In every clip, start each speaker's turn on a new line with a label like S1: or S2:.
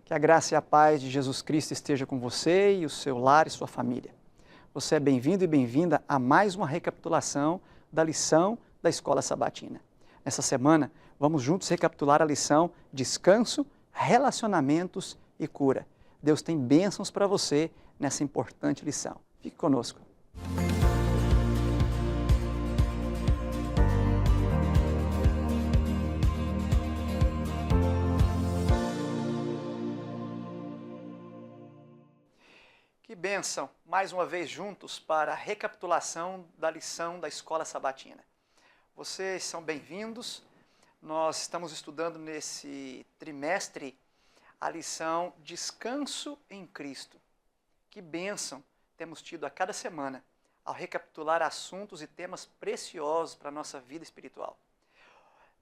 S1: Que a graça e a paz de Jesus Cristo esteja com você e o seu lar e sua família. Você é bem-vindo e bem-vinda a mais uma recapitulação da lição da Escola Sabatina. Nessa semana, vamos juntos recapitular a lição Descanso, Relacionamentos e Cura. Deus tem bênçãos para você nessa importante lição. Fique conosco. Que bênção, mais uma vez juntos para a recapitulação da lição da Escola Sabatina. Vocês são bem-vindos. Nós estamos estudando nesse trimestre a lição Descanso em Cristo. Que bênção temos tido a cada semana ao recapitular assuntos e temas preciosos para a nossa vida espiritual.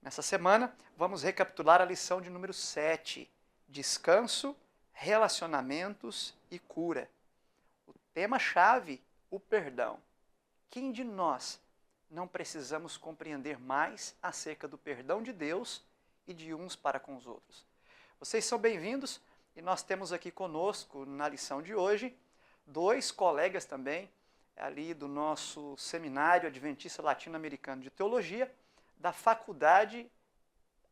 S1: Nessa semana, vamos recapitular a lição de número 7, Descanso, Relacionamentos e Cura. Tema-chave, o perdão. Quem de nós não precisamos compreender mais acerca do perdão de Deus e de uns para com os outros? Vocês são bem-vindos e nós temos aqui conosco, na lição de hoje, dois colegas também, ali do nosso Seminário Adventista Latino-Americano de Teologia, da Faculdade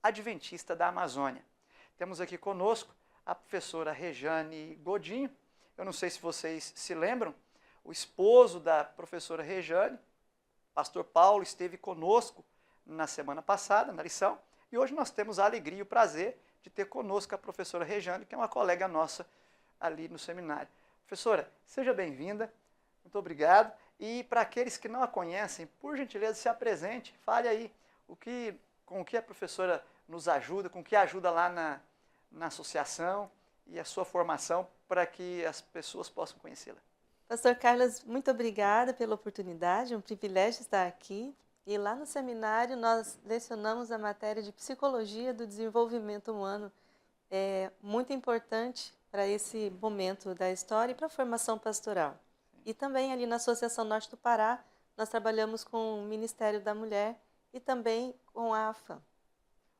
S1: Adventista da Amazônia. Temos aqui conosco a professora Rejane Godinho. Eu não sei se vocês se lembram, o esposo da professora Rejane, pastor Paulo, esteve conosco na semana passada, na lição, e hoje nós temos a alegria e o prazer de ter conosco a professora Rejane, que é uma colega nossa ali no seminário. Professora, seja bem-vinda, muito obrigado. E para aqueles que não a conhecem, por gentileza, se apresente, fale aí com o que a professora nos ajuda, com o que ajuda lá na associação e a sua formação para que as pessoas possam conhecê-la.
S2: Pastor Carlos, muito obrigada pela oportunidade, é um privilégio estar aqui. E lá no seminário nós lecionamos a matéria de Psicologia do Desenvolvimento Humano, muito importante para esse momento da história e para a formação pastoral. Sim. E também ali na Associação Norte do Pará, nós trabalhamos com o Ministério da Mulher e também com a AFAM.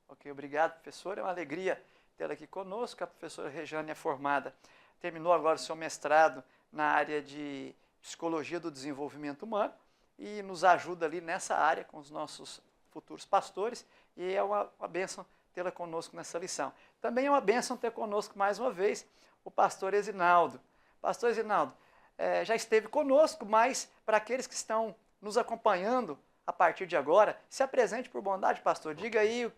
S1: Ok, obrigado, professora, é uma alegria tê-la aqui conosco. A professora Rejane é formada, terminou agora o seu mestrado na área de Psicologia do Desenvolvimento Humano e nos ajuda ali nessa área com os nossos futuros pastores, e é uma bênção tê-la conosco nessa lição. Também é uma bênção ter conosco mais uma vez o pastor Esinaldo. Pastor Esinaldo, já esteve conosco, mas para aqueles que estão nos acompanhando a partir de agora, se apresente por bondade, pastor. Diga aí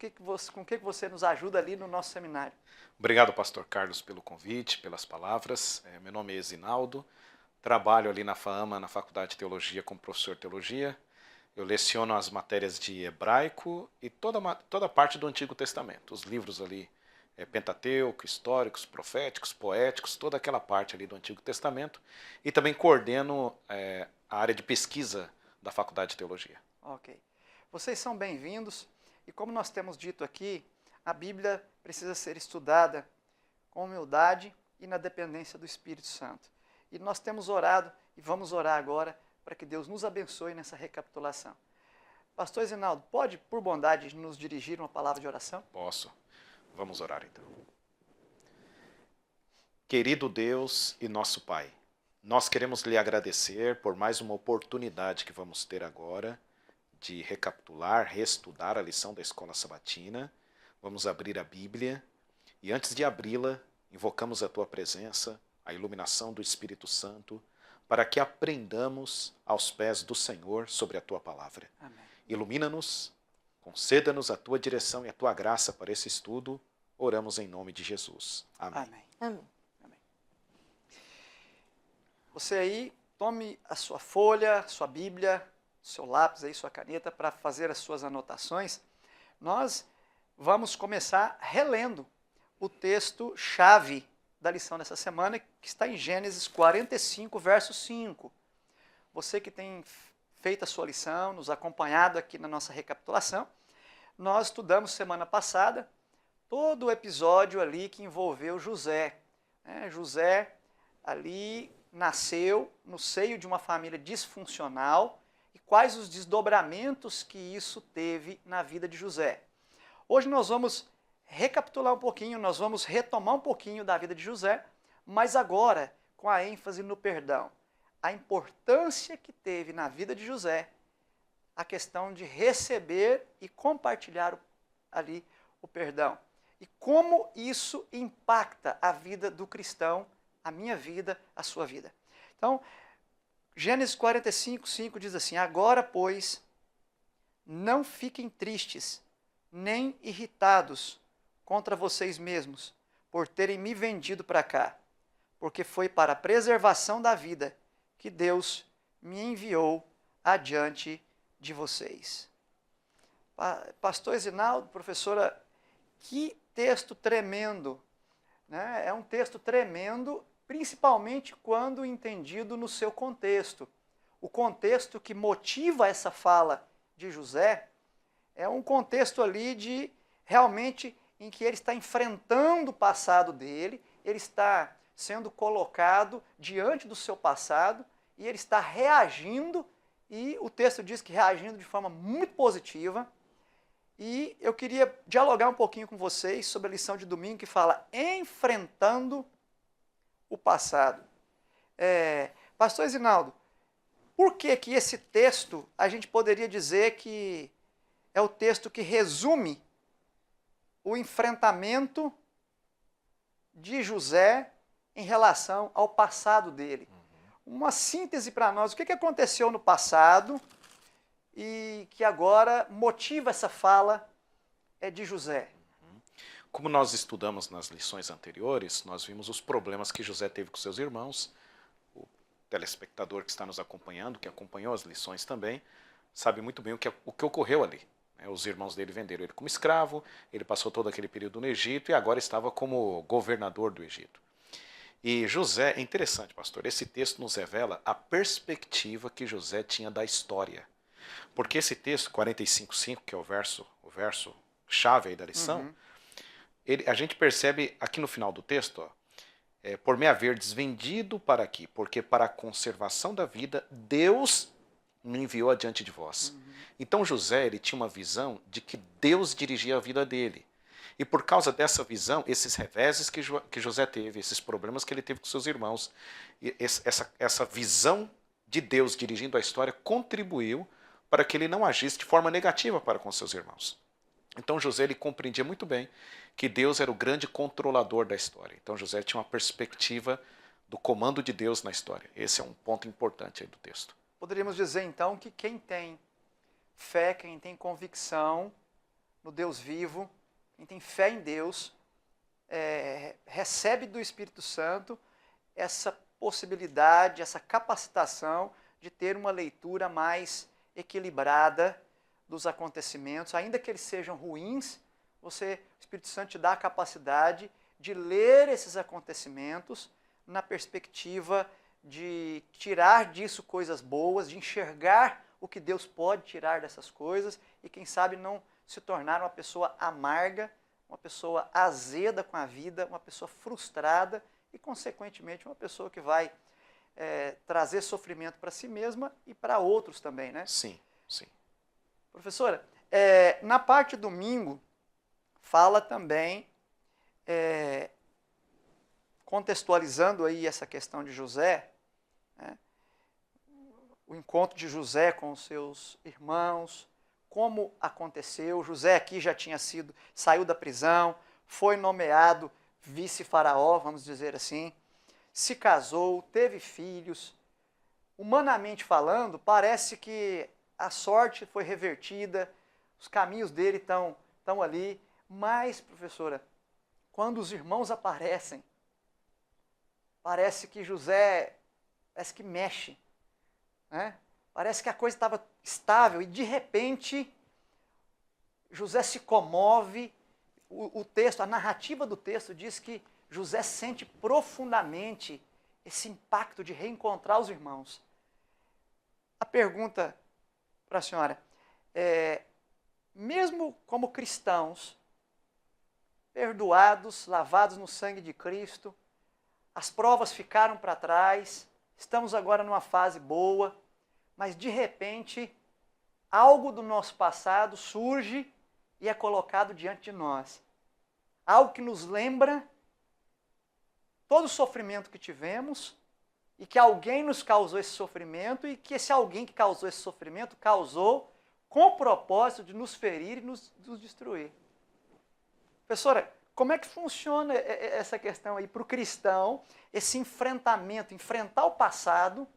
S1: com o que você nos ajuda ali no nosso seminário.
S3: Obrigado, pastor Carlos, pelo convite, pelas palavras. Meu nome é Esinaldo, trabalho ali na FAAMA, na Faculdade de Teologia, como professor de Teologia. Eu leciono as matérias de hebraico e toda a parte do Antigo Testamento. Os livros ali, Pentateuco, históricos, proféticos, poéticos, toda aquela parte ali do Antigo Testamento. E também coordeno a área de pesquisa da Faculdade de Teologia.
S1: Ok. Vocês são bem-vindos e como nós temos dito aqui, a Bíblia precisa ser estudada com humildade e na dependência do Espírito Santo. E nós temos orado e vamos orar agora para que Deus nos abençoe nessa recapitulação. Pastor Esinaldo, pode, por bondade, nos dirigir uma palavra de oração?
S3: Posso. Vamos orar então. Querido Deus e nosso Pai, nós queremos lhe agradecer por mais uma oportunidade que vamos ter agora de recapitular, reestudar a lição da Escola Sabatina. Vamos abrir a Bíblia e antes de abri-la, invocamos a Tua presença, a iluminação do Espírito Santo, para que aprendamos aos pés do Senhor sobre a Tua palavra.
S1: Amém.
S3: Ilumina-nos, conceda-nos a Tua direção e a Tua graça para esse estudo. Oramos em nome de Jesus. Amém.
S1: Amém.
S2: Amém.
S1: Amém. Você aí, tome a sua folha, sua Bíblia, seu lápis aí, sua caneta, para fazer as suas anotações. Nós vamos começar relendo o texto-chave da lição dessa semana, que está em Gênesis 45, verso 5. Você que tem feito a sua lição, nos acompanhado aqui na nossa recapitulação, nós estudamos semana passada todo o episódio ali que envolveu José. José ali nasceu no seio de uma família disfuncional e quais os desdobramentos que isso teve na vida de José. Hoje nós vamos recapitular um pouquinho, nós vamos retomar um pouquinho da vida de José, mas agora com a ênfase no perdão. A importância que teve na vida de José a questão de receber e compartilhar ali o perdão. E como isso impacta a vida do cristão, a minha vida, a sua vida. Então, Gênesis 45, 5 diz assim: agora, pois, não fiquem tristes, nem irritados contra vocês mesmos, por terem me vendido para cá, porque foi para a preservação da vida que Deus me enviou adiante de vocês. Pastor Esinaldo, professora, que texto tremendo, né? É um texto tremendo, principalmente quando entendido no seu contexto. O contexto que motiva essa fala de José é um contexto ali de realmente em que ele está enfrentando o passado dele, ele está sendo colocado diante do seu passado e ele está reagindo, e o texto diz que reagindo de forma muito positiva. E eu queria dialogar um pouquinho com vocês sobre a lição de domingo que fala enfrentando o passado. Pastor Esinaldo, por que que esse texto a gente poderia dizer que é o texto que resume o enfrentamento de José em relação ao passado dele? Uma síntese para nós, o que aconteceu no passado e que agora motiva essa fala de José?
S3: Como nós estudamos nas lições anteriores, nós vimos os problemas que José teve com seus irmãos. O telespectador que está nos acompanhando, que acompanhou as lições também, sabe muito bem o que ocorreu ali. Os irmãos dele venderam ele como escravo, ele passou todo aquele período no Egito e agora estava como governador do Egito. E José, é interessante, pastor, esse texto nos revela a perspectiva que José tinha da história. Porque esse texto, 45:5, que é o verso chave aí da lição, a gente percebe aqui no final do texto, por me haver desvendido para aqui, porque para a conservação da vida, Deus me enviou adiante de vós. Então José, ele tinha uma visão de que Deus dirigia a vida dele. E por causa dessa visão, esses reveses que José teve, esses problemas que ele teve com seus irmãos, essa visão de Deus dirigindo a história contribuiu para que ele não agisse de forma negativa para com seus irmãos. Então José, ele compreendia muito bem que Deus era o grande controlador da história. Então José tinha uma perspectiva do comando de Deus na história. Esse é um ponto importante aí do texto.
S1: Poderíamos dizer então que quem tem fé, quem tem convicção no Deus vivo, quem tem fé em Deus, recebe do Espírito Santo essa possibilidade, essa capacitação de ter uma leitura mais equilibrada dos acontecimentos, ainda que eles sejam ruins, o Espírito Santo te dá a capacidade de ler esses acontecimentos na perspectiva de tirar disso coisas boas, de enxergar o que Deus pode tirar dessas coisas e, quem sabe, não se tornar uma pessoa amarga, uma pessoa azeda com a vida, uma pessoa frustrada e, consequentemente, uma pessoa que vai trazer sofrimento para si mesma e para outros também, né?
S3: Sim, sim.
S1: Professora, na parte domingo, fala também, contextualizando aí essa questão de José, né, o encontro de José com os seus irmãos, como aconteceu. José aqui já saiu da prisão, foi nomeado vice-faraó, vamos dizer assim, se casou, teve filhos. Humanamente falando, parece que a sorte foi revertida, os caminhos dele estão ali, mas, professora, quando os irmãos aparecem, parece que José, mexe, né? Parece que a coisa estava estável e, de repente, José se comove. O texto, a narrativa do texto diz que José sente profundamente esse impacto de reencontrar os irmãos. A pergunta para a senhora mesmo como cristãos, perdoados, lavados no sangue de Cristo, as provas ficaram para trás, estamos agora numa fase boa, mas de repente algo do nosso passado surge e é colocado diante de nós. algo que nos lembra todo o sofrimento que tivemos e que alguém nos causou esse sofrimento e que esse alguém que causou esse sofrimento causou com o propósito de nos ferir e nos destruir. Professora, como é que funciona essa questão aí para o cristão, esse enfrentamento, enfrentar o passado,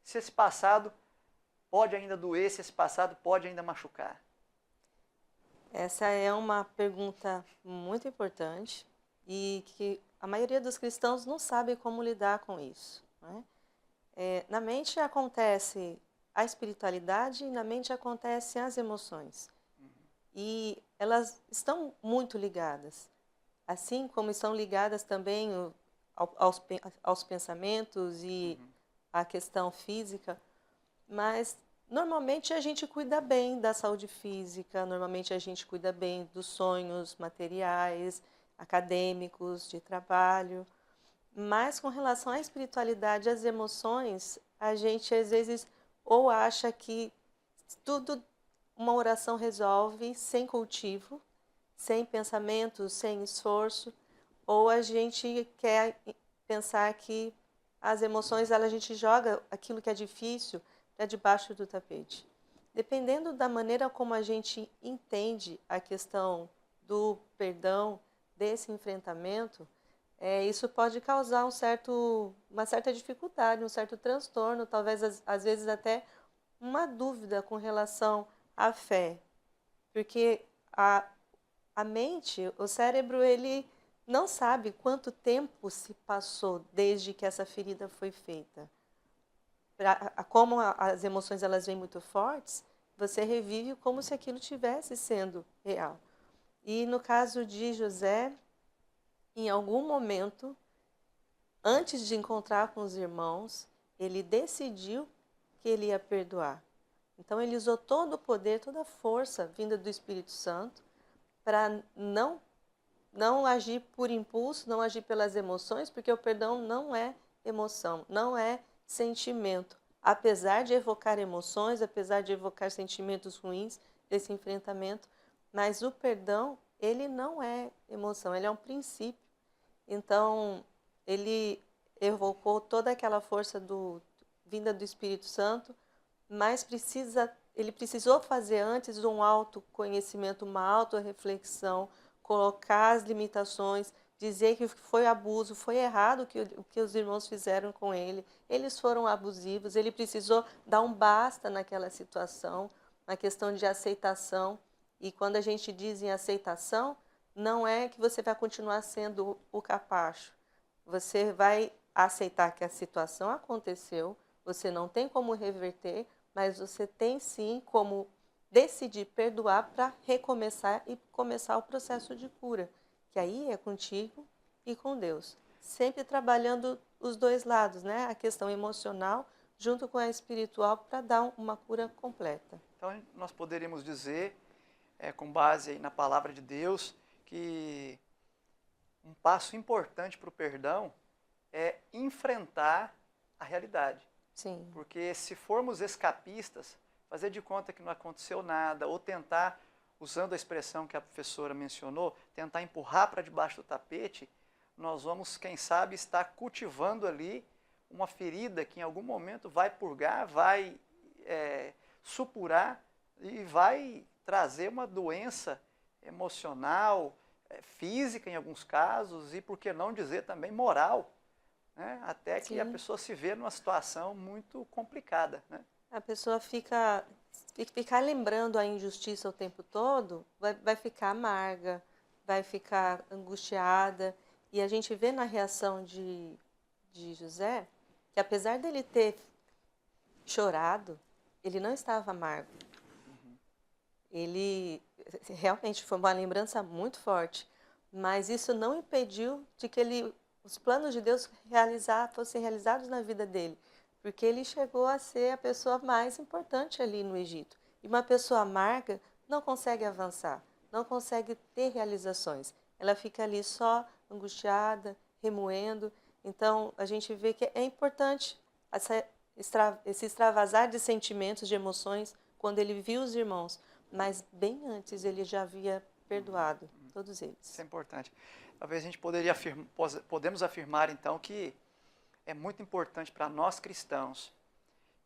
S1: se esse passado pode ainda doer, se esse passado pode ainda machucar?
S2: Essa é uma pergunta muito importante e que a maioria dos cristãos não sabe como lidar com isso, né? Na mente acontece a espiritualidade e na mente acontecem as emoções. E elas estão muito ligadas, assim como estão ligadas também aos pensamentos e à questão física, mas normalmente a gente cuida bem da saúde física, normalmente a gente cuida bem dos sonhos materiais, acadêmicos, de trabalho, mas com relação à espiritualidade, às emoções, a gente às vezes ou acha que tudo uma oração resolve sem cultivo, sem pensamento, sem esforço, ou a gente quer pensar que as emoções, a gente joga aquilo que é difícil para debaixo do tapete. Dependendo da maneira como a gente entende a questão do perdão, desse enfrentamento, isso pode causar uma certa dificuldade, um certo transtorno, talvez às vezes até uma dúvida com relação à fé. Porque a mente, o cérebro, ele não sabe quanto tempo se passou desde que essa ferida foi feita. Como as emoções elas vêm muito fortes, você revive como se aquilo tivesse sendo real. E no caso de José, em algum momento, antes de encontrar com os irmãos, ele decidiu que ele ia perdoar. Então ele usou todo o poder, toda a força vinda do Espírito Santo para não agir por impulso, não agir pelas emoções, porque o perdão não é emoção, não é sentimento. Apesar de evocar emoções, apesar de evocar sentimentos ruins desse enfrentamento, mas o perdão, ele não é emoção, ele é um princípio. Então, ele evocou toda aquela força vinda do Espírito Santo, mas ele precisou fazer antes um autoconhecimento, uma autorreflexão, colocar as limitações, dizer que foi abuso, foi errado o que os irmãos fizeram com ele, eles foram abusivos, ele precisou dar um basta naquela situação, na questão de aceitação. E quando a gente diz em aceitação, não é que você vai continuar sendo o capacho. Você vai aceitar que a situação aconteceu, você não tem como reverter, mas você tem sim como decidir perdoar para recomeçar e começar o processo de cura, que aí é contigo e com Deus. Sempre trabalhando os dois lados, né? A questão emocional junto com a espiritual para dar uma cura completa.
S1: Então, nós poderíamos dizer, com base na palavra de Deus, que um passo importante para o perdão é enfrentar a realidade.
S2: Sim.
S1: Porque se formos escapistas, fazer de conta que não aconteceu nada, ou tentar, usando a expressão que a professora mencionou, tentar empurrar para debaixo do tapete, nós vamos, quem sabe, estar cultivando ali uma ferida que em algum momento vai purgar, vai supurar e vai trazer uma doença emocional, física em alguns casos e, por que não dizer, também moral, né? Até que a pessoa se vê numa situação muito complicada, né?
S2: A pessoa ficar lembrando a injustiça o tempo todo, vai ficar amarga, vai ficar angustiada. E a gente vê na reação de José que, apesar dele ter chorado, ele não estava amargo. Ele realmente foi uma lembrança muito forte, mas isso não impediu de que os planos de Deus fossem realizados na vida dele, porque ele chegou a ser a pessoa mais importante ali no Egito. E uma pessoa amarga não consegue avançar, não consegue ter realizações. Ela fica ali só angustiada, remoendo. Então, a gente vê que é importante esse extravasar de sentimentos, de emoções, quando ele viu os irmãos. Mas bem antes ele já havia perdoado. todos eles.
S1: Isso é importante. Talvez a gente podemos afirmar, então, que é muito importante para nós cristãos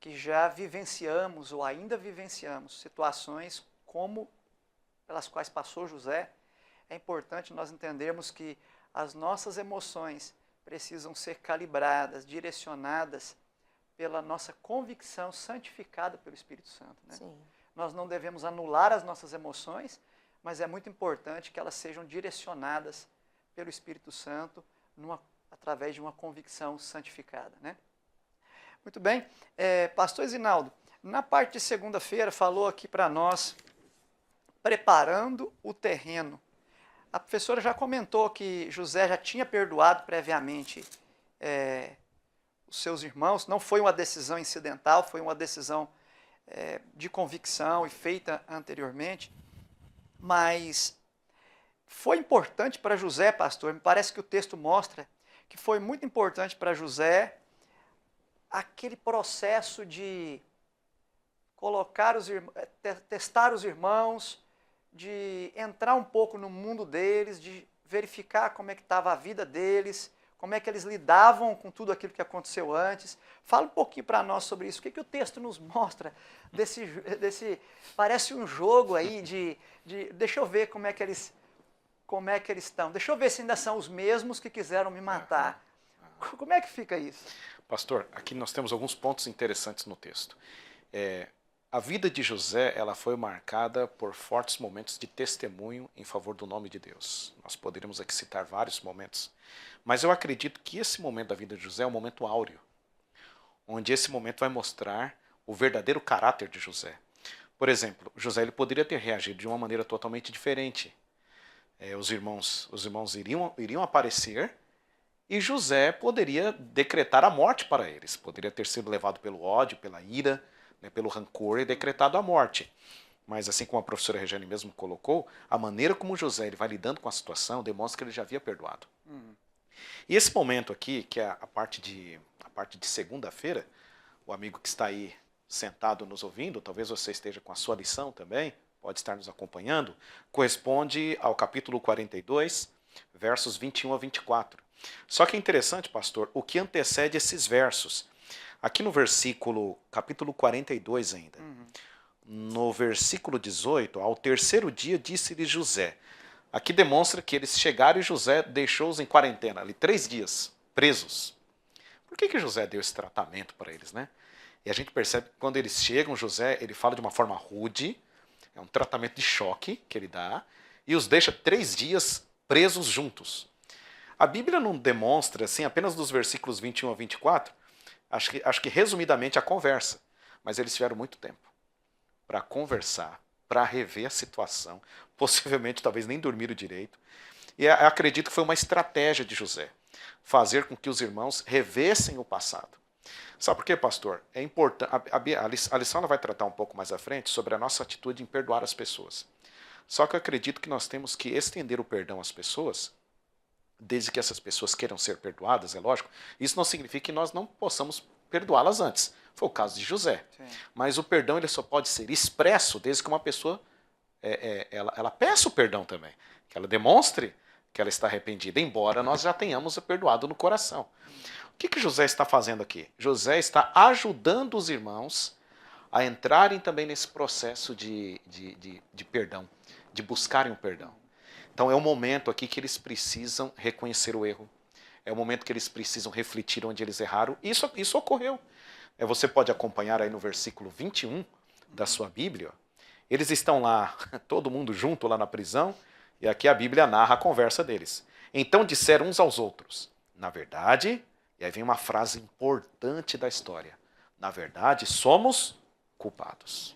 S1: que já vivenciamos ou ainda vivenciamos situações como pelas quais passou José, é importante nós entendermos que as nossas emoções precisam ser calibradas, direcionadas pela nossa convicção santificada pelo Espírito Santo, né?
S2: Sim.
S1: Nós não devemos anular as nossas emoções, mas é muito importante que elas sejam direcionadas pelo Espírito Santo através de uma convicção santificada, né? Muito bem. Pastor Zinaldo, na parte de segunda-feira falou aqui para nós, preparando o terreno. A professora já comentou que José já tinha perdoado previamente os seus irmãos, não foi uma decisão incidental, foi uma decisão de convicção e feita anteriormente, mas foi importante para José, pastor, me parece que o texto mostra que foi muito importante para José aquele processo de colocar testar os irmãos, de entrar um pouco no mundo deles, de verificar como é que estava a vida deles, como é que eles lidavam com tudo aquilo que aconteceu antes. Fala um pouquinho para nós sobre isso. O que o texto nos mostra desse parece um jogo aí deixa eu ver como é que eles estão. Deixa eu ver se ainda são os mesmos que quiseram me matar. Como é que fica isso?
S3: Pastor, aqui nós temos alguns pontos interessantes no texto. A vida de José, ela foi marcada por fortes momentos de testemunho em favor do nome de Deus. Nós poderíamos aqui citar vários momentos, mas eu acredito que esse momento da vida de José é um momento áureo, onde esse momento vai mostrar o verdadeiro caráter de José. Por exemplo, José ele poderia ter reagido de uma maneira totalmente diferente. Os irmãos iriam aparecer e José poderia decretar a morte para eles. Poderia ter sido levado pelo ódio, pela ira, pelo rancor e decretado a morte. Mas assim como a professora Regiane mesmo colocou, a maneira como José ele vai lidando com a situação demonstra que ele já havia perdoado. E esse momento aqui, que é a parte de segunda-feira, o amigo que está aí sentado nos ouvindo, talvez você esteja com a sua lição também, pode estar nos acompanhando, corresponde ao capítulo 42, versos 21 a 24. Só que é interessante, pastor, o que antecede esses versos. Aqui no capítulo 42 ainda, no versículo 18, ao terceiro dia disse-lhe José. Aqui demonstra que eles chegaram e José deixou-os em quarentena, ali 3 dias, presos. Por que José deu esse tratamento para eles, né? E a gente percebe que quando eles chegam, José ele fala de uma forma rude, é um tratamento de choque que ele dá, e os deixa 3 dias presos juntos. A Bíblia não demonstra, assim, apenas dos versículos 21 a 24, acho que resumidamente a conversa, mas eles tiveram muito tempo para conversar, para rever a situação, possivelmente talvez nem dormiram direito, e acredito que foi uma estratégia de José, fazer com que os irmãos revessem o passado. Sabe por quê, pastor? É importante. A lição ela vai tratar um pouco mais à frente sobre a nossa atitude em perdoar as pessoas. Só que eu acredito que nós temos que estender o perdão às pessoas, desde que essas pessoas queiram ser perdoadas, é lógico. Isso não significa que nós não possamos perdoá-las antes. Foi o caso de José. Sim. Mas o perdão ele só pode ser expresso desde que uma pessoa ela peça o perdão também, que ela demonstre que ela está arrependida, embora nós já tenhamos perdoado no coração. O que José está fazendo aqui? José está ajudando os irmãos a entrarem também nesse processo de perdão, de buscarem o perdão. Então é um momento aqui que eles precisam reconhecer o erro, é um momento que eles precisam refletir onde eles erraram. Isso ocorreu. Você pode acompanhar aí no versículo 21 da sua Bíblia. Eles estão lá, todo mundo junto lá na prisão, e aqui a Bíblia narra a conversa deles. Então disseram uns aos outros, na verdade, e aí vem uma frase importante da história, na verdade somos culpados.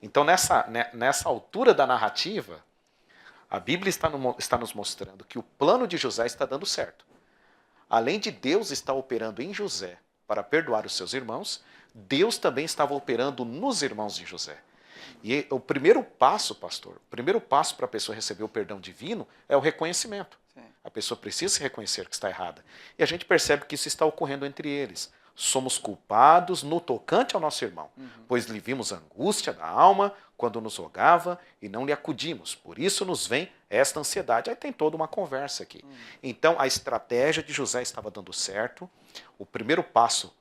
S3: Então nessa altura da narrativa, a Bíblia está nos mostrando que o plano de José está dando certo. Além de Deus estar operando em José para perdoar os seus irmãos, Deus também estava operando nos irmãos de José. E o primeiro passo, pastor, o primeiro passo para a pessoa receber o perdão divino é o reconhecimento. Sim. A pessoa precisa se reconhecer que está errada. E a gente percebe que isso está ocorrendo entre eles. somos culpados no tocante ao nosso irmão, pois lhe vimos a angústia da alma quando nos rogava e não lhe acudimos. Por isso nos vem esta ansiedade. Aí tem toda uma conversa aqui. Então a estratégia de José estava dando certo. O primeiro passo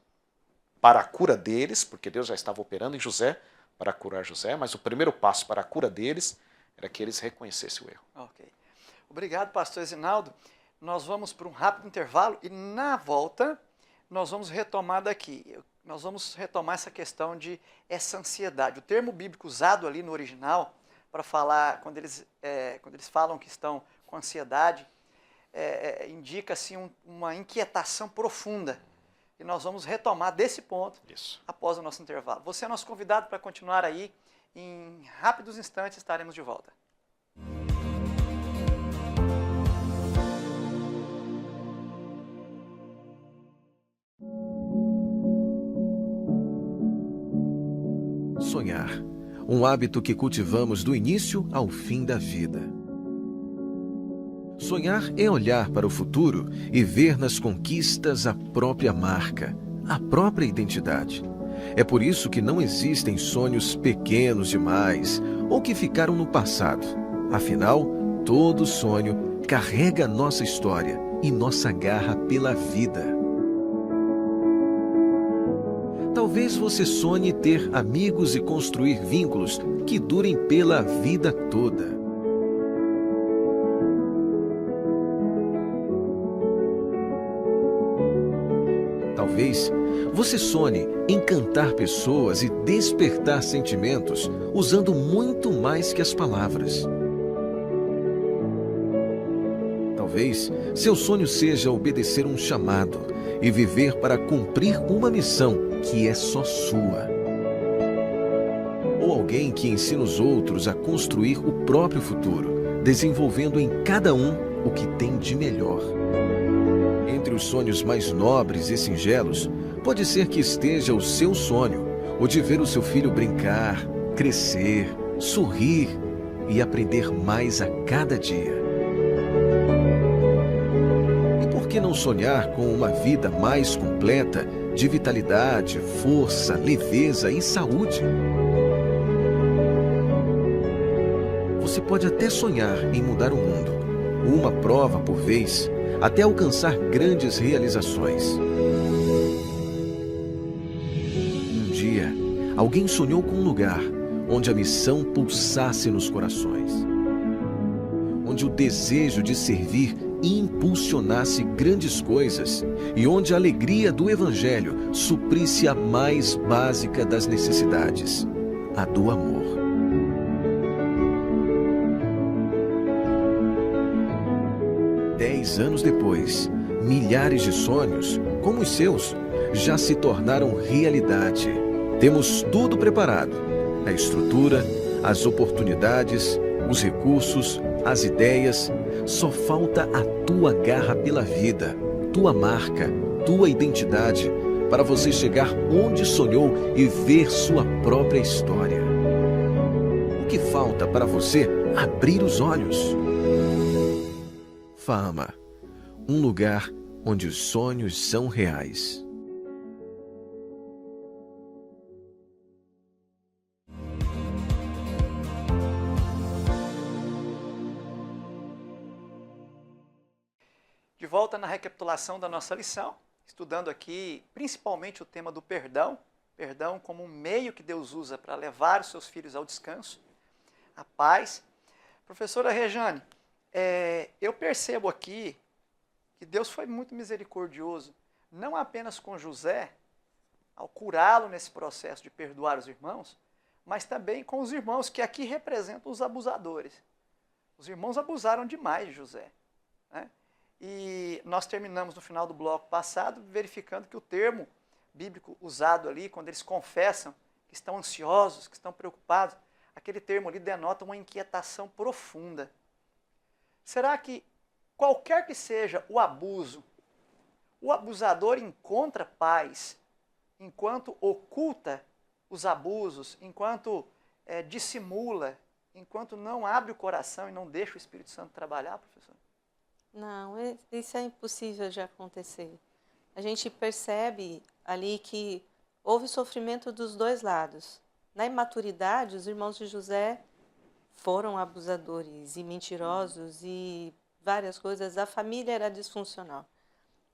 S3: para a cura deles, porque Deus já estava operando em José para curar José, mas o primeiro passo para a cura deles era que eles reconhecessem o erro.
S1: Ok. Obrigado, pastor Esinaldo. Nós vamos para um rápido intervalo e na volta nós vamos retomar daqui. Nós vamos retomar essa questão de essa ansiedade. O termo bíblico usado ali no original para falar, quando eles falam que estão com ansiedade, indica assim, uma inquietação profunda. E nós vamos retomar desse ponto após o nosso intervalo. Você é nosso convidado para continuar aí. Em rápidos instantes estaremos de volta.
S4: Sonhar, um hábito que cultivamos do início ao fim da vida. Sonhar é olhar para o futuro e ver nas conquistas a própria marca, a própria identidade. É por isso que não existem sonhos pequenos demais ou que ficaram no passado. Afinal, todo sonho carrega nossa história e nossa garra pela vida. Talvez você sonhe ter amigos e construir vínculos que durem pela vida toda. Talvez você sonhe encantar pessoas e despertar sentimentos usando muito mais que as palavras. Talvez seu sonho seja obedecer um chamado e viver para cumprir uma missão que é só sua. Ou alguém que ensina os outros a construir o próprio futuro, desenvolvendo em cada um o que tem de melhor. Entre os sonhos mais nobres e singelos, pode ser que esteja o seu sonho, o de ver o seu filho brincar, crescer, sorrir e aprender mais a cada dia. E por que não sonhar com uma vida mais completa, de vitalidade, força, leveza e saúde? Você pode até sonhar em mudar o mundo, uma prova por vez, até alcançar grandes realizações. Um dia, alguém sonhou com um lugar onde a missão pulsasse nos corações, onde o desejo de servir impulsionasse grandes coisas e onde a alegria do Evangelho suprisse a mais básica das necessidades, a do amor. Anos depois, milhares de sonhos, como os seus, já se tornaram realidade. Temos tudo preparado: a estrutura, as oportunidades, os recursos, as ideias. Só falta a tua garra pela vida, tua marca, tua identidade, para você chegar onde sonhou e ver sua própria história. O que falta para você abrir os olhos? Fama, um lugar onde os sonhos são reais.
S1: De volta na recapitulação da nossa lição, estudando aqui principalmente o tema do perdão, perdão como um meio que Deus usa para levar os seus filhos ao descanso, à paz. Professora Rejane, eu percebo aqui que Deus foi muito misericordioso, não apenas com José, ao curá-lo nesse processo de perdoar os irmãos, mas também com os irmãos que aqui representam os abusadores. Os irmãos abusaram demais de José, né? E nós terminamos no final do bloco passado verificando que o termo bíblico usado ali, quando eles confessam que estão ansiosos, que estão preocupados, aquele termo ali denota uma inquietação profunda. Será que qualquer que seja o abuso, o abusador encontra paz enquanto oculta os abusos, enquanto dissimula, enquanto não abre o coração e não deixa o Espírito Santo trabalhar, professor?
S2: Não, isso é impossível de acontecer. a gente percebe ali que houve sofrimento dos dois lados. Na imaturidade, os irmãos de José foram abusadores e mentirosos e várias coisas. A família era disfuncional.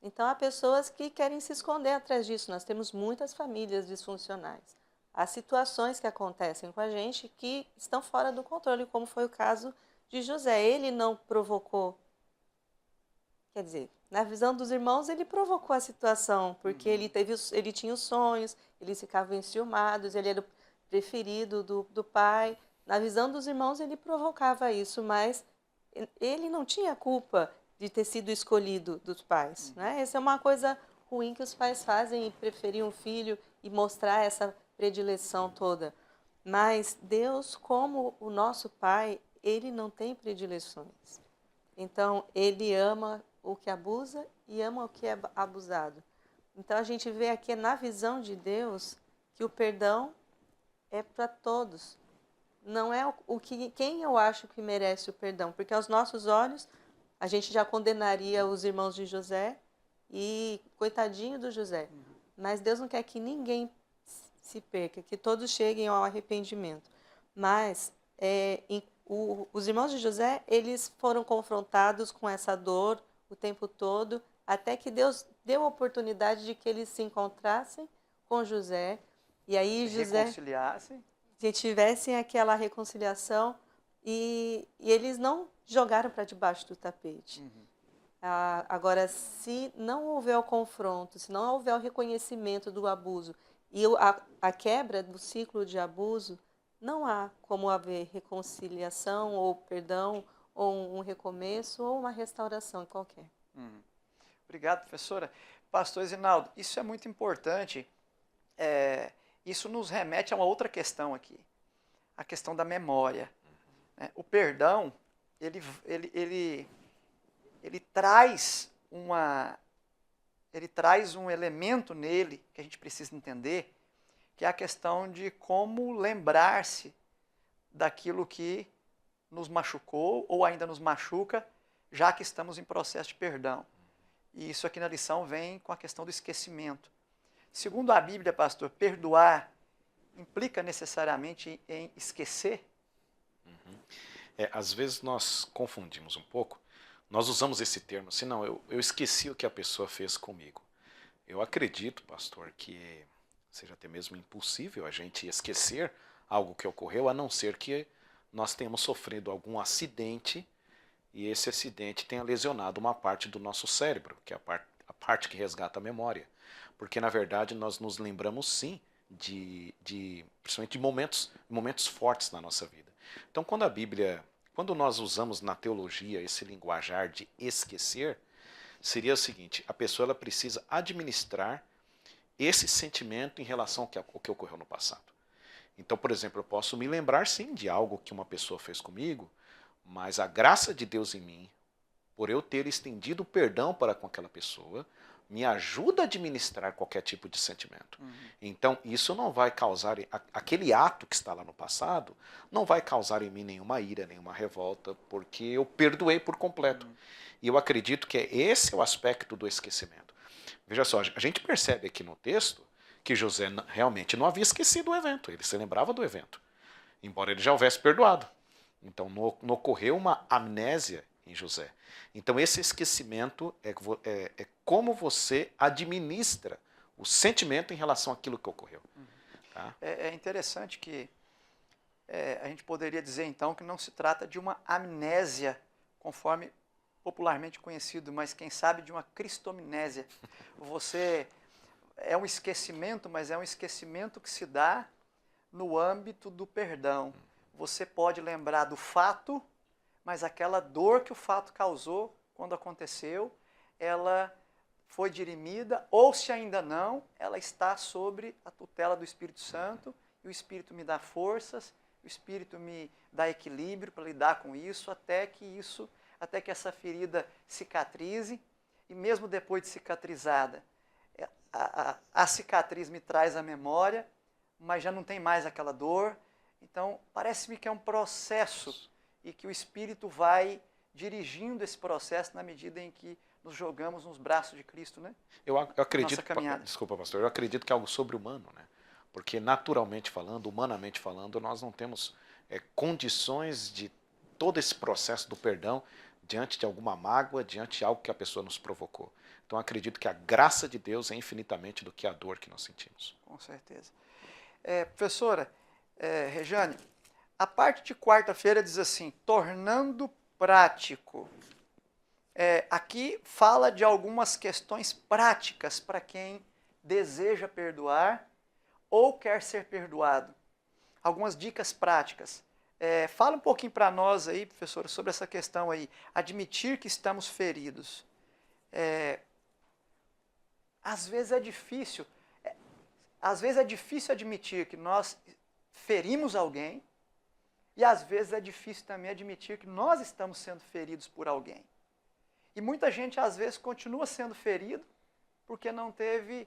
S2: Então, há pessoas que querem se esconder atrás disso. Nós temos muitas famílias disfuncionais. Há situações que acontecem com a gente que estão fora do controle, como foi o caso de José. Ele não provocou. Quer dizer, na visão dos irmãos, ele provocou a situação, porque ele tinha os sonhos, eles ficavam enciumados, ele era o preferido do pai. Na visão dos irmãos, ele provocava isso, mas ele não tinha culpa de ter sido escolhido dos pais. Né? Essa é uma coisa ruim que os pais fazem, preferir um filho e mostrar essa predileção toda. Mas Deus, como o nosso Pai, ele não tem predileções. Então, ele ama o que abusa e ama o que é abusado. Então, a gente vê aqui na visão de Deus que o perdão é para todos. Não é quem eu acho que merece o perdão, porque aos nossos olhos a gente já condenaria os irmãos de José e coitadinho do José. Mas Deus não quer que ninguém se perca, que todos cheguem ao arrependimento. Mas os irmãos de José, eles foram confrontados com essa dor o tempo todo, até que Deus deu a oportunidade de que eles se encontrassem com José. E aí José...
S1: reconciliassem.
S2: Que tivessem aquela reconciliação e eles não jogaram para debaixo do tapete. Agora, se não houver o confronto, se não houver o reconhecimento do abuso e a quebra do ciclo de abuso, não há como haver reconciliação ou perdão ou um recomeço ou uma restauração qualquer.
S1: Obrigado, professora. Pastor Ezinaldo, isso é muito importante. Isso nos remete a uma outra questão aqui, a questão da memória. O perdão, ele traz um elemento nele que a gente precisa entender, que é a questão de como lembrar-se daquilo que nos machucou ou ainda nos machuca, já que estamos em processo de perdão. E isso aqui na lição vem com a questão do esquecimento. Segundo a Bíblia, pastor, perdoar implica necessariamente em esquecer?
S3: Às vezes nós confundimos um pouco. Nós usamos esse termo assim, não, eu esqueci o que a pessoa fez comigo. Eu acredito, pastor, que seja até mesmo impossível a gente esquecer algo que ocorreu, a não ser que nós tenhamos sofrido algum acidente e esse acidente tenha lesionado uma parte do nosso cérebro, que é a parte que resgata a memória. Porque, na verdade, nós nos lembramos, sim, principalmente de momentos fortes na nossa vida. Então, quando nós usamos na teologia esse linguajar de esquecer, seria o seguinte: a pessoa ela precisa administrar esse sentimento em relação ao que ocorreu no passado. Então, por exemplo, eu posso me lembrar, sim, de algo que uma pessoa fez comigo, mas a graça de Deus em mim, por eu ter estendido o perdão para com aquela pessoa, me ajuda a administrar qualquer tipo de sentimento. Então, isso não vai causar, aquele ato que está lá no passado, não vai causar em mim nenhuma ira, nenhuma revolta, porque eu perdoei por completo. E eu acredito que esse é o aspecto do esquecimento. Veja só, a gente percebe aqui no texto que José realmente não havia esquecido o evento, ele se lembrava do evento, embora ele já houvesse perdoado. Então, não ocorreu uma amnésia em José. Então, esse esquecimento é como você administra o sentimento em relação àquilo que ocorreu. Tá?
S1: É interessante que a gente poderia dizer, então, que não se trata de uma amnésia, conforme popularmente conhecido, mas quem sabe de uma cristomnésia. É um esquecimento, mas é um esquecimento que se dá no âmbito do perdão. Você pode lembrar do fato, mas aquela dor que o fato causou quando aconteceu, ela foi dirimida, ou se ainda não, ela está sobre a tutela do Espírito Santo, e o Espírito me dá forças, o Espírito me dá equilíbrio para lidar com isso, até que essa ferida cicatrize, e mesmo depois de cicatrizada, a cicatriz me traz a memória, mas já não tem mais aquela dor. Então, parece-me que é um processo e que o Espírito vai dirigindo esse processo na medida em que nos jogamos nos braços de Cristo, né?
S3: Eu acredito,
S1: Nossa caminhada.
S3: desculpa, pastor, eu acredito que é algo sobre-humano, né? Porque naturalmente falando, humanamente falando, nós não temos condições de todo esse processo do perdão diante de alguma mágoa, diante de algo que a pessoa nos provocou. Então acredito que a graça de Deus é infinitamente do que a dor que nós sentimos.
S1: Com certeza. Professora Rejane, a parte de quarta-feira diz assim, tornando prático. Aqui fala de algumas questões práticas para quem deseja perdoar ou quer ser perdoado. Algumas dicas práticas. Fala um pouquinho para nós aí, professora, sobre essa questão aí. Admitir que estamos feridos. Às vezes é difícil. Às vezes é difícil admitir que nós ferimos alguém e às vezes é difícil também admitir que nós estamos sendo feridos por alguém. E muita gente às vezes continua sendo ferido porque não teve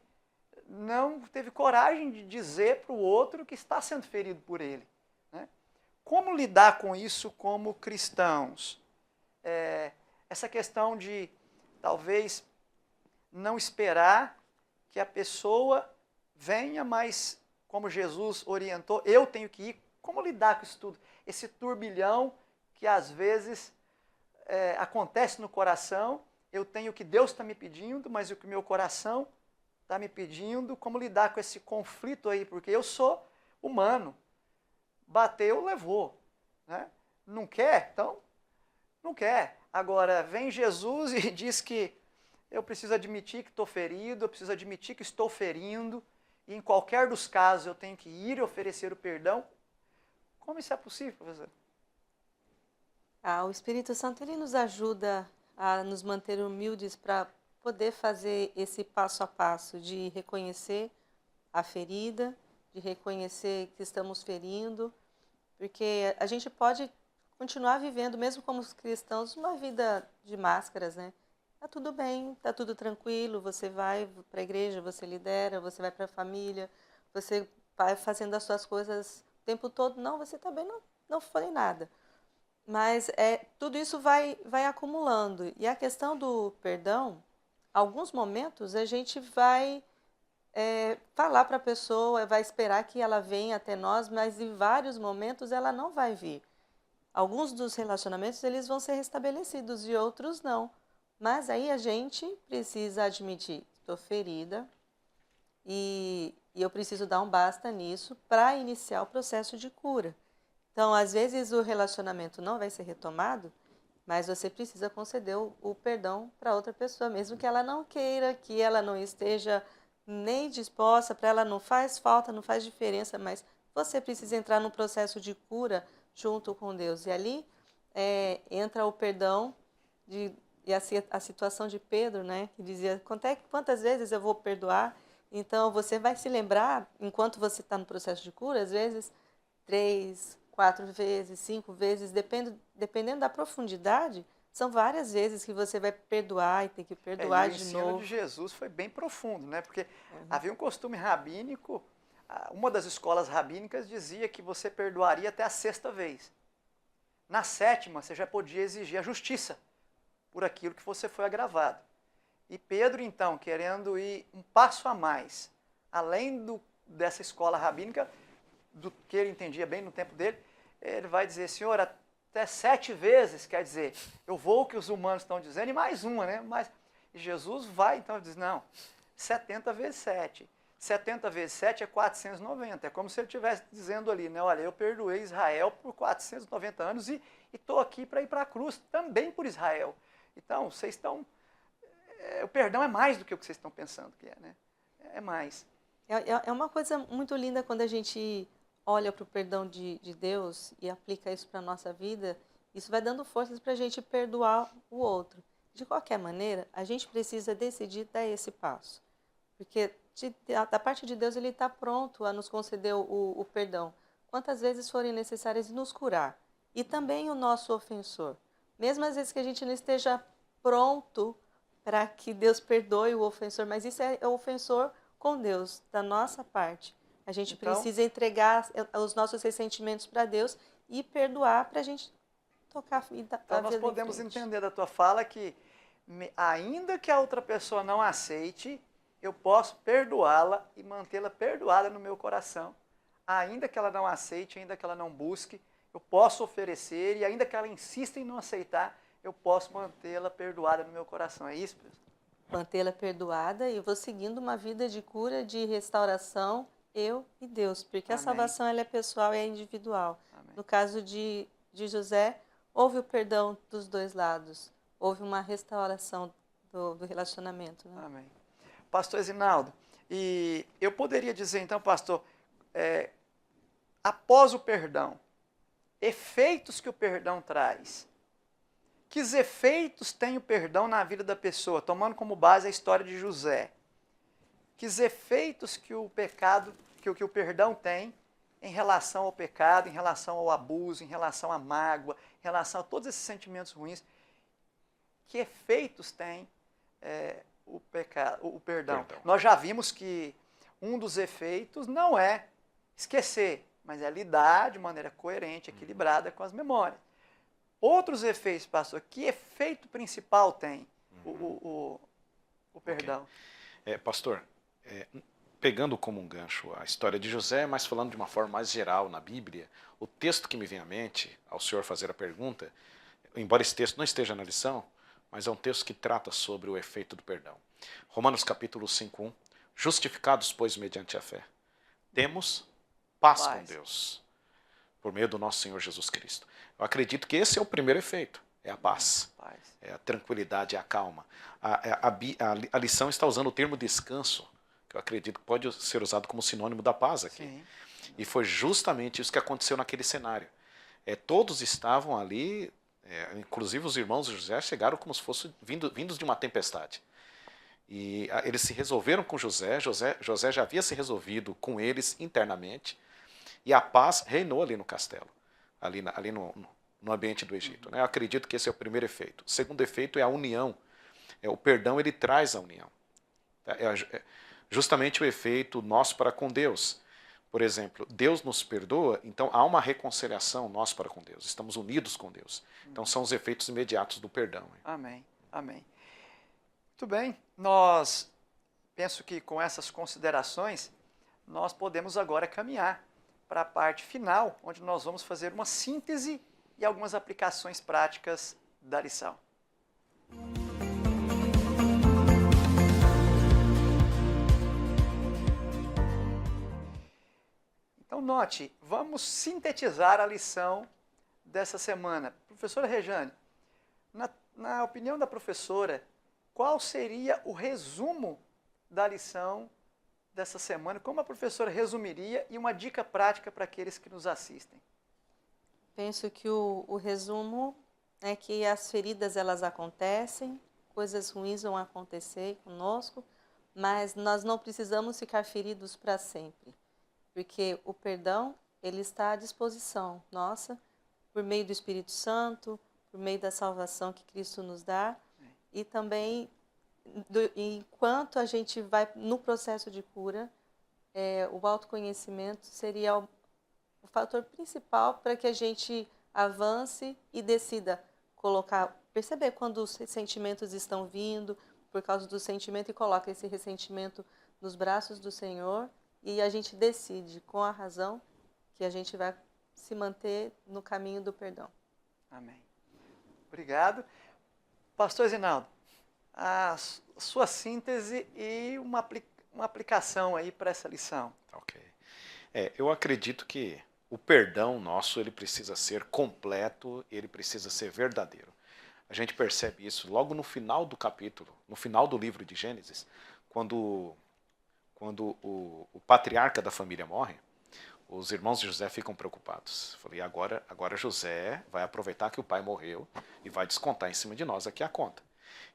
S1: coragem de dizer para o outro que está sendo ferido por ele. Né? Como lidar com isso como cristãos? Essa questão de talvez não esperar que a pessoa venha, mas como Jesus orientou, eu tenho que ir. Como lidar com isso tudo? Esse turbilhão que às vezes acontece no coração, eu tenho o que Deus está me pedindo, mas o que o meu coração está me pedindo, como lidar com esse conflito aí, porque eu sou humano, bateu, levou, né? Não quer? Então, não quer. Agora, vem Jesus e diz que eu preciso admitir que estou ferido, eu preciso admitir que estou ferindo, e em qualquer dos casos eu tenho que ir e oferecer o perdão. Como isso é possível, professor?
S2: O Espírito Santo ele nos ajuda a nos manter humildes para poder fazer esse passo a passo de reconhecer a ferida, de reconhecer que estamos ferindo, porque a gente pode continuar vivendo, mesmo como cristãos, uma vida de máscaras, né? Tá tudo bem, tá tudo tranquilo, você vai para a igreja, você lidera, você vai para a família, você vai fazendo as suas coisas o tempo todo. Não, você também não foi nada. Mas tudo isso vai acumulando. E a questão do perdão, alguns momentos a gente vai falar para a pessoa, vai esperar que ela venha até nós, mas em vários momentos ela não vai vir. Alguns dos relacionamentos eles vão ser restabelecidos e outros não. Mas aí a gente precisa admitir, estou ferida e eu preciso dar um basta nisso para iniciar o processo de cura. Então, às vezes o relacionamento não vai ser retomado, mas você precisa conceder o perdão para outra pessoa, mesmo que ela não queira, que ela não esteja nem disposta, para ela não faz falta, não faz diferença, mas você precisa entrar no processo de cura junto com Deus. E ali entra o perdão e a situação de Pedro, né, que dizia, quantas vezes eu vou perdoar? Então, você vai se lembrar, enquanto você está no processo de cura, às vezes 3, 4 vezes, 5 vezes, dependendo da profundidade, são várias vezes que você vai perdoar e tem que perdoar de novo.
S1: O ensino de Jesus foi bem profundo, né? Porque havia um costume rabínico, uma das escolas rabínicas dizia que você perdoaria até a 6ª vez. Na 7ª, você já podia exigir a justiça por aquilo que você foi agravado. E Pedro, então, querendo ir um passo a mais, além dessa escola rabínica, do que ele entendia bem no tempo dele, ele vai dizer, Senhor, até 7 vezes, quer dizer, eu vou o que os humanos estão dizendo, e mais uma, né? E Jesus vai, então, diz, não, 70 vezes 7. 70 vezes 7 é 490. É como se ele estivesse dizendo ali, né? Olha, eu perdoei Israel por 490 anos e estou aqui para ir para a cruz também por Israel. Então, vocês estão... o perdão é mais do que o que vocês estão pensando que é, né? É mais.
S2: É uma coisa muito linda quando a gente olha para o perdão de Deus e aplica isso para a nossa vida. Isso vai dando forças para a gente perdoar o outro. De qualquer maneira, a gente precisa decidir dar esse passo. Porque da parte de Deus, Ele está pronto a nos conceder o perdão. Quantas vezes forem necessárias nos curar. E também o nosso ofensor. Mesmo às vezes que a gente não esteja pronto para que Deus perdoe o ofensor, mas isso é o ofensor com Deus, da nossa parte. A gente precisa entregar os nossos ressentimentos para Deus e perdoar para a gente tocar a vida.
S1: Então nós podemos entender da tua fala que ainda que a outra pessoa não aceite, eu posso perdoá-la e mantê-la perdoada no meu coração. Ainda que ela não aceite, ainda que ela não busque, eu posso oferecer, e ainda que ela insista em não aceitar, eu posso mantê-la perdoada no meu coração. É isso, professor?
S2: Mantê-la perdoada e vou seguindo uma vida de cura, de restauração, eu e Deus, porque a
S1: Amém.
S2: salvação ela é pessoal e é individual.
S1: Amém.
S2: No caso de José, houve o perdão dos dois lados, houve uma restauração do relacionamento. Né?
S1: Amém. Pastor Esinaldo, e eu poderia dizer então, pastor, após o perdão, efeitos que o perdão traz. Que efeitos tem o perdão na vida da pessoa, tomando como base a história de José? Que efeitos que o pecado, que o perdão tem em relação ao pecado, em relação ao abuso, em relação à mágoa, em relação a todos esses sentimentos ruins? Que efeitos tem o perdão? Nós já vimos que um dos efeitos não é esquecer, mas é lidar de maneira coerente, equilibrada com as memórias. Outros efeitos, pastor, que efeito principal tem o perdão?
S3: Pastor, pegando como um gancho a história de José, mas falando de uma forma mais geral na Bíblia, o texto que me vem à mente, ao senhor fazer a pergunta, embora esse texto não esteja na lição, mas é um texto que trata sobre o efeito do perdão. Romanos capítulo 5:1, justificados, pois, mediante a fé, temos paz com Deus, por meio do nosso Senhor Jesus Cristo. Eu acredito que esse é o primeiro efeito, é a paz, é a tranquilidade, é a calma. A lição está usando o termo descanso, que eu acredito que pode ser usado como sinônimo da paz aqui. Sim. E foi justamente isso que aconteceu naquele cenário. Todos estavam ali, inclusive os irmãos de José chegaram como se fossem vindos de uma tempestade. E eles se resolveram com José já havia se resolvido com eles internamente, e a paz reinou ali no castelo, ali no ambiente do Egito. Né? Eu acredito que esse é o primeiro efeito. O segundo efeito é a união. O perdão, ele traz a união. Justamente o efeito nosso para com Deus. Por exemplo, Deus nos perdoa, então há uma reconciliação nossa para com Deus. Estamos unidos com Deus. Então são os efeitos imediatos do perdão. Hein?
S1: Amém, amém. Muito bem, penso que com essas considerações, nós podemos agora caminhar para a parte final, onde nós vamos fazer uma síntese e algumas aplicações práticas da lição. Então, note, vamos sintetizar a lição dessa semana. Professora Rejane, na opinião da professora, qual seria o resumo da lição dessa semana? Como a professora resumiria e uma dica prática para aqueles que nos assistem?
S2: Penso que o resumo é que as feridas elas acontecem, coisas ruins vão acontecer conosco, mas nós não precisamos ficar feridos para sempre, porque o perdão ele está à disposição nossa, por meio do Espírito Santo, por meio da salvação que Cristo nos dá, e também, enquanto a gente vai no processo de cura, o autoconhecimento seria o fator principal para que a gente avance e decida perceber quando os ressentimentos estão vindo, por causa do sentimento, e coloca esse ressentimento nos braços do Senhor, e a gente decide, com a razão, que a gente vai se manter no caminho do perdão.
S1: Amém. Obrigado. Pastor Esinaldo, a sua síntese e uma aplicação aí para essa lição.
S3: Ok. Eu acredito que o perdão nosso ele precisa ser completo, ele precisa ser verdadeiro. A gente percebe isso logo no final do capítulo, no final do livro de Gênesis, quando o patriarca da família morre, os irmãos de José ficam preocupados. Falei, agora José vai aproveitar que o pai morreu e vai descontar em cima de nós aqui a conta.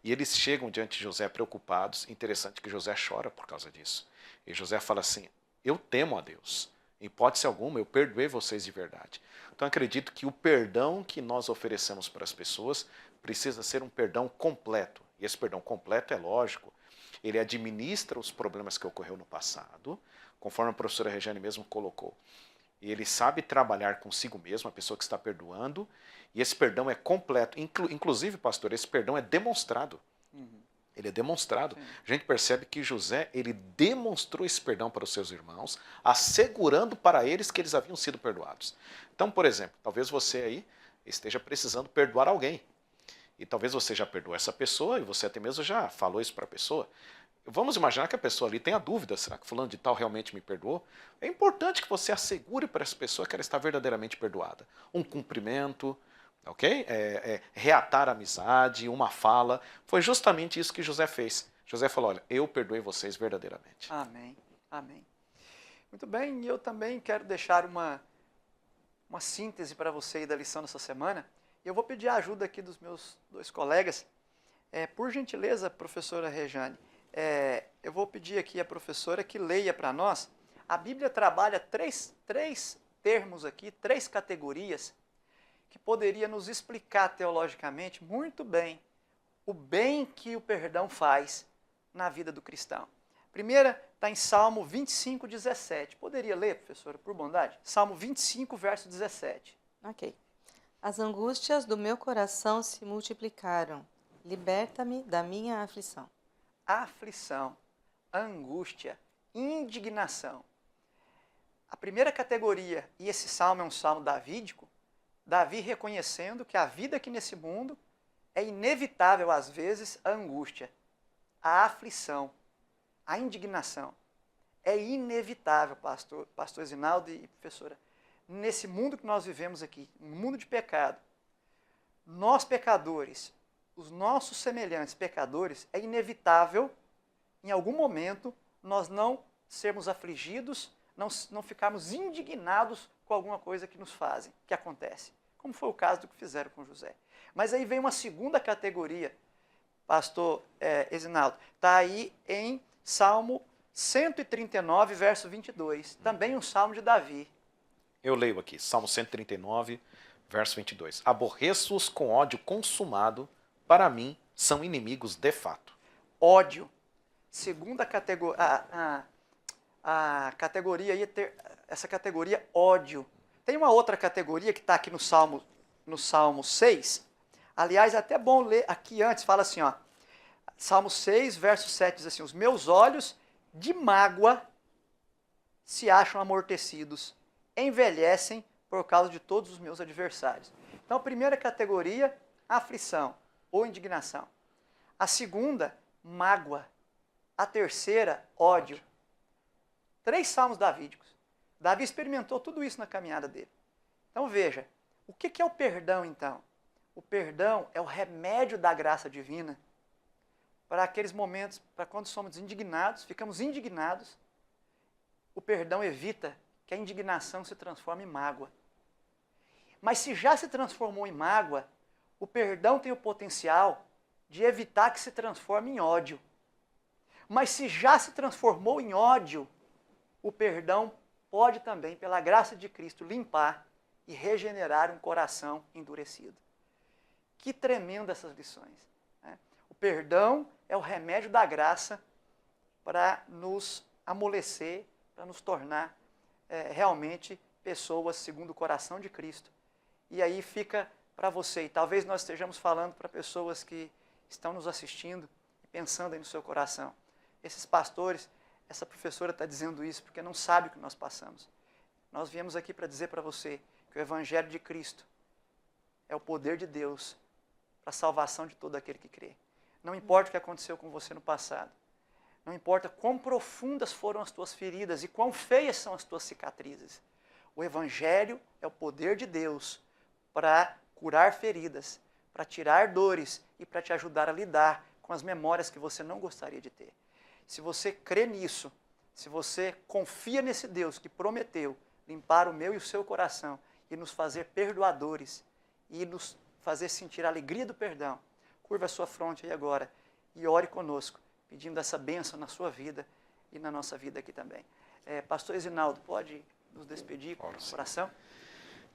S3: E eles chegam diante de José preocupados. Interessante que José chora por causa disso. E José fala assim, eu temo a Deus. Em hipótese alguma, eu perdoei vocês de verdade. Então acredito que o perdão que nós oferecemos para as pessoas precisa ser um perdão completo. E esse perdão completo é lógico. Ele administra os problemas que ocorreu no passado, conforme a professora Rejane mesmo colocou. E ele sabe trabalhar consigo mesmo, a pessoa que está perdoando, e esse perdão é completo. Inclusive, pastor, esse perdão é demonstrado. Ele é demonstrado.
S1: Sim.
S3: A gente percebe que José, ele demonstrou esse perdão para os seus irmãos, assegurando para eles que eles haviam sido perdoados. Então, por exemplo, talvez você aí esteja precisando perdoar alguém. E talvez você já perdoou essa pessoa e você até mesmo já falou isso para a pessoa. Vamos imaginar que a pessoa ali tenha dúvida, será que fulano de tal realmente me perdoou? É importante que você assegure para essa pessoa que ela está verdadeiramente perdoada. Um cumprimento, ok? Reatar a amizade, uma fala. Foi justamente isso que José fez. José falou, olha, eu perdoei vocês verdadeiramente.
S1: Amém, amém. Muito bem, e eu também quero deixar uma síntese para você aí da lição dessa semana. E eu vou pedir a ajuda aqui dos meus 2 colegas. Por gentileza, professora Rejane, eu vou pedir aqui à professora que leia para nós. A Bíblia trabalha três termos aqui, 3 categorias, que poderia nos explicar teologicamente muito bem o bem que o perdão faz na vida do cristão. A primeira está em Salmo 25, 17. Poderia ler, professora, por bondade? Salmo 25, verso 17.
S2: Ok. As angústias do meu coração se multiplicaram. Liberta-me da minha aflição.
S1: Aflição, angústia, indignação. A primeira categoria, e esse salmo é um salmo davídico, Davi reconhecendo que a vida aqui nesse mundo é inevitável, às vezes, a angústia, a aflição, a indignação. É inevitável, pastor Zinaldo e professora. Nesse mundo que nós vivemos aqui, um mundo de pecado, nós pecadores, os nossos semelhantes pecadores, é inevitável, em algum momento, nós não sermos afligidos, não ficarmos indignados com alguma coisa que nos fazem, que acontece. Como foi o caso do que fizeram com José. Mas aí vem uma segunda categoria, pastor Ezinaldo, está aí em Salmo 139, verso 22, também um salmo de Davi.
S3: Eu leio aqui, Salmo 139, verso 22. Aborreço-os com ódio consumado, para mim são inimigos de fato.
S1: Ódio. Segunda categoria, a categoria aí, essa categoria ódio. Tem uma outra categoria que está aqui no Salmo 6. Aliás, é até bom ler aqui antes, fala assim, ó. Salmo 6, verso 7 diz assim, os meus olhos de mágoa se acham amortecidos, envelhecem por causa de todos os meus adversários. Então, a primeira categoria, aflição ou indignação. A segunda, mágoa. A terceira, ódio. 3 salmos davídicos. Davi experimentou tudo isso na caminhada dele. Então, veja, o que é o perdão, então? O perdão é o remédio da graça divina para aqueles momentos, para quando somos indignados, ficamos indignados. O perdão evita que a indignação se transforme em mágoa. Mas se já se transformou em mágoa, o perdão tem o potencial de evitar que se transforme em ódio. Mas se já se transformou em ódio, o perdão pode também, pela graça de Cristo, limpar e regenerar um coração endurecido. Que tremenda essas lições, né? O perdão é o remédio da graça para nos amolecer, para nos tornar realmente pessoas segundo o coração de Cristo. E aí fica para você, e talvez nós estejamos falando para pessoas que estão nos assistindo e pensando aí no seu coração. Esses pastores, essa professora está dizendo isso porque não sabe o que nós passamos. Nós viemos aqui para dizer para você que o Evangelho de Cristo é o poder de Deus para a salvação de todo aquele que crê. Não importa o que aconteceu com você no passado. Não importa quão profundas foram as tuas feridas e quão feias são as tuas cicatrizes. O Evangelho é o poder de Deus para curar feridas, para tirar dores e para te ajudar a lidar com as memórias que você não gostaria de ter. Se você crê nisso, se você confia nesse Deus que prometeu limpar o meu e o seu coração e nos fazer perdoadores e nos fazer sentir a alegria do perdão, curva a sua fronte aí agora e ore conosco, pedindo essa bênção na sua vida e na nossa vida aqui também. Pastor Ezinaldo, pode nos despedir com oração?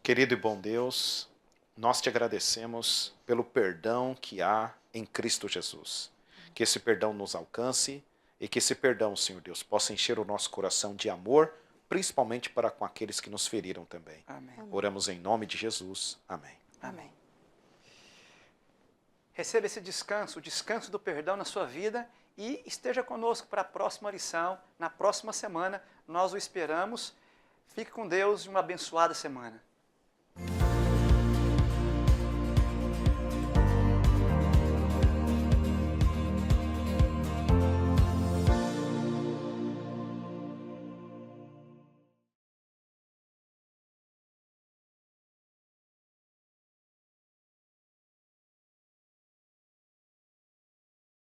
S3: Querido e bom Deus, nós te agradecemos pelo perdão que há em Cristo Jesus. Que esse perdão nos alcance e que esse perdão, Senhor Deus, possa encher o nosso coração de amor, principalmente para com aqueles que nos feriram também.
S1: Amém.
S3: Oramos em nome de Jesus. Amém.
S1: Amém. receba esse descanso, o descanso do perdão na sua vida e esteja conosco para a próxima lição, na próxima semana. Nós o esperamos. Fique com Deus e uma abençoada semana.